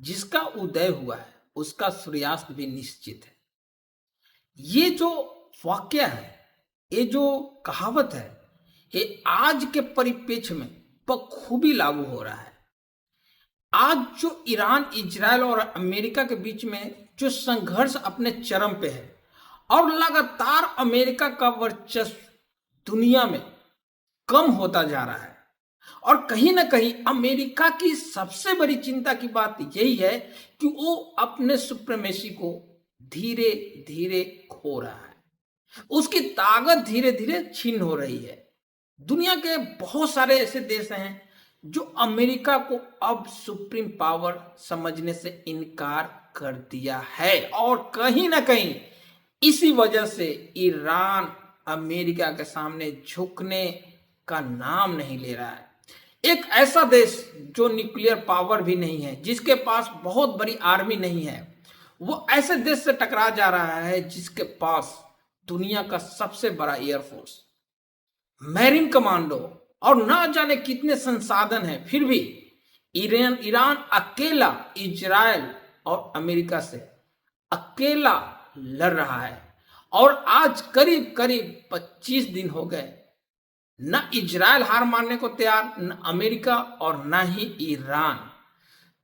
जिसका उदय हुआ है उसका सूर्यास्त भी निश्चित है। ये जो वाक्य है, ये जो कहावत है, ये आज के परिप्रेक्ष्य में बखूबी लागू हो रहा है। आज जो ईरान, इजराइल और अमेरिका के बीच में जो संघर्ष अपने चरम पे है और लगातार अमेरिका का वर्चस्व दुनिया में कम होता जा रहा है और कहीं ना कहीं अमेरिका की सबसे बड़ी चिंता की बात यही है कि वो अपने सुप्रीमेसी को धीरे धीरे खो रहा है। उसकी ताकत धीरे धीरे छीन हो रही है। दुनिया के बहुत सारे ऐसे देश हैं जो अमेरिका को अब सुप्रीम पावर समझने से इनकार कर दिया है और कहीं ना कहीं इसी वजह से ईरान अमेरिका के सामने झुकने का नाम नहीं ले रहा है। एक ऐसा देश जो न्यूक्लियर पावर भी नहीं है, जिसके पास बहुत बड़ी आर्मी नहीं है, वो ऐसे देश से टकरा जा रहा है जिसके पास दुनिया का सबसे बड़ा एयरफोर्स, मैरीन कमांडो और ना जाने कितने संसाधन हैं, फिर भी ईरान अकेला इजराइल और अमेरिका से अकेला लड़ रहा है। और आज करीब करीब 25 दिन हो गए, न इजराइल हार मानने को तैयार, न अमेरिका और न ही ईरान।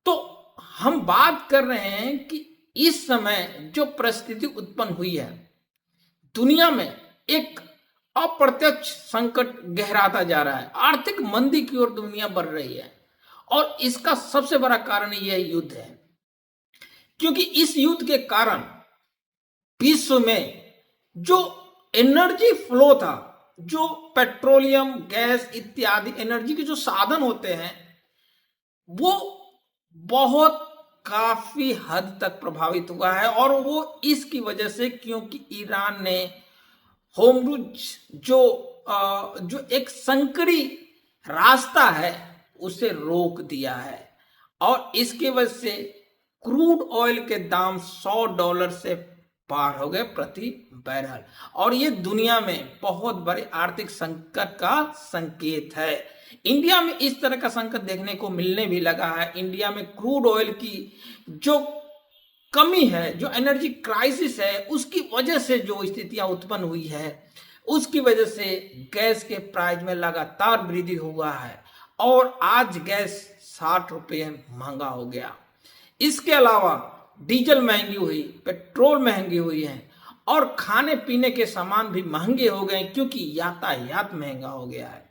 तो हम बात कर रहे हैं कि इस समय जो परिस्थिति उत्पन्न हुई है, दुनिया में एक अप्रत्यक्ष संकट गहराता जा रहा है। आर्थिक मंदी की ओर दुनिया बढ़ रही है और इसका सबसे बड़ा कारण यह युद्ध है, क्योंकि इस युद्ध के कारण विश्व में जो एनर्जी फ्लो था, जो पेट्रोलियम, गैस इत्यादि एनर्जी के जो साधन होते हैं, वो बहुत काफी हद तक प्रभावित हुआ है। और वो इसकी वजह से, क्योंकि ईरान ने होमरुज जो एक संकरी रास्ता है उसे रोक दिया है और इसकी वजह से क्रूड ऑयल के दाम $100 से पार हो गए प्रति बैरल और ये दुनिया में बहुत बड़े आर्थिक संकट का संकेत है। इंडिया में इस तरह का संकट देखने को मिलने भी लगा है। इंडिया में क्रूड ऑयल की जो कमी है, जो एनर्जी क्राइसिस है, उसकी वजह से जो स्थितियां उत्पन्न हुई है, उसकी वजह से गैस के प्राइस में लगातार वृद्धि हुआ है और आज गैस 60 रुपये महंगा हो गया। इसके अलावा डीजल महंगी हुई, पेट्रोल महंगी हुई है और खाने पीने के सामान भी महंगे हो गए क्योंकि यातायात महंगा हो गया है।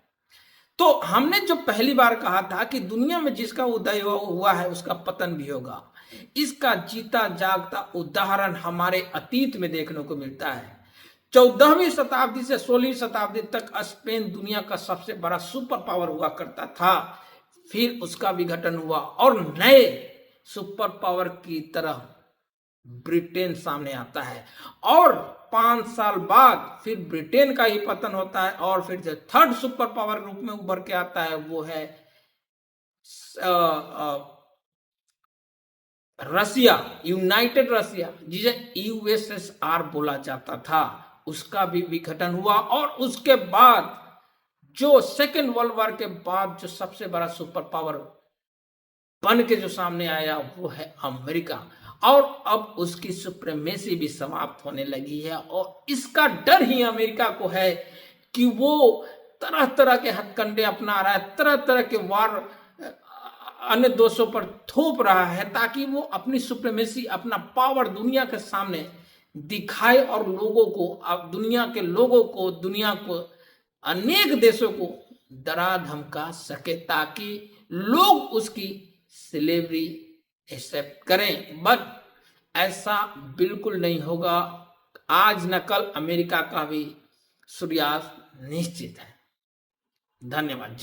तो हमने जो पहली बार कहा था कि दुनिया में जिसका उदय हुआ है उसका पतन भी होगा, इसका जीता जागता उदाहरण हमारे अतीत में देखने को मिलता है। 14वीं शताब्दी से 16वीं शताब्दी तक स्पेन दुनिया का सबसे बड़ा सुपर पावर हुआ करता था, फिर उसका विघटन हुआ और नए सुपर पावर की तरह ब्रिटेन सामने आता है और 5 साल बाद फिर ब्रिटेन का ही पतन होता है और फिर जो थर्ड सुपर पावर रूप में उभर के आता है वो है रसिया, यूनाइटेड रसिया, जिसे यूएसएसआर बोला जाता था, उसका भी विघटन हुआ। और उसके बाद जो सेकेंड वर्ल्ड वॉर के बाद जो सबसे बड़ा सुपर पावर बन के जो सामने आया वो है अमेरिका और अब उसकी सुप्रीमेसी भी समाप्त होने लगी है और इसका डर ही अमेरिका को है कि वो तरह तरह के हथकंडे अपना रहा है, तरह तरह के वार अन्य देशों पर थोप रहा है ताकि वो अपनी सुप्रीमेसी, अपना पावर दुनिया के सामने दिखाए और लोगों को, अब दुनिया के लोगों को, दुनिया को, अनेक देशों को डरा धमका सके ताकि लोग उसकी स्लेवरी एक्सेप्ट करें। बट ऐसा बिल्कुल नहीं होगा। आज न कल अमेरिका का भी सूर्यास्त निश्चित है। धन्यवाद।